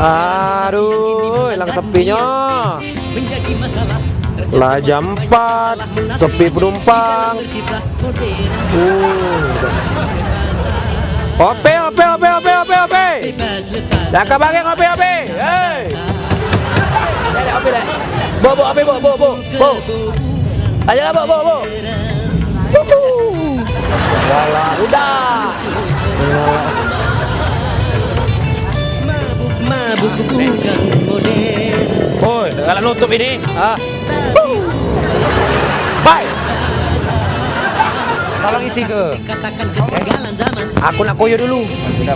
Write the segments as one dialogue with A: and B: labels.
A: Aduh, hilang sepinya. Lah jam 4, sepi penumpang. Ope, ope, ope, ope, ope, ope. Jaka bagi ope, ope. Hei. Dale, ope, dale. Bo, ope, bo. Ayo lah, bo. Walah, udah.
B: Mabuk bukan modern.
A: Oi, kalau nutup ini, bye. Tolong isi ke.
B: Katakan kegagalan zaman.
A: Aku nak koyo dulu.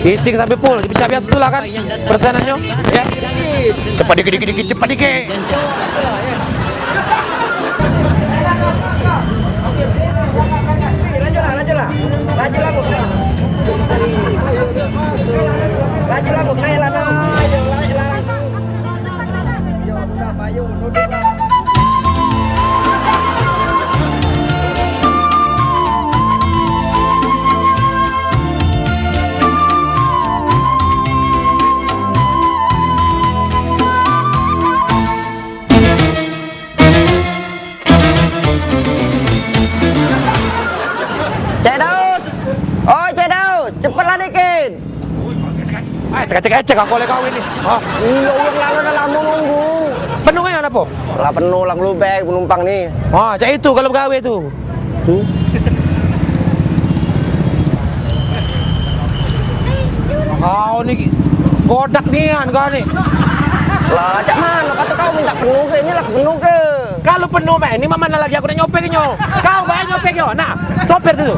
A: Isi sampai full. Dipecah biasa itulah kan. Persenannya. Ya. Cepat dikit, cepat dikit.
C: Laju lah, naiklah, naiklah. Yo, sudah, Bayu, duduklah. Cepatlah dikit.
A: Cek aku oleh kau ini.
C: Iya, uang lalu dah lama nunggu.
A: Penuhnya apa?
C: Lah penuh lah ngelubek penumpang nih.
A: Cek itu kalau gawe tuh. Tuh. Kau nih godak nih kau nih.
C: Lah, cak mana? Kata kau minta penuh ke? Ini lah penuh ke?
A: Kalau penuh ini mana lagi aku nak nyopeknya. Kau bayar nyopeknya. Nah, sopir tuh.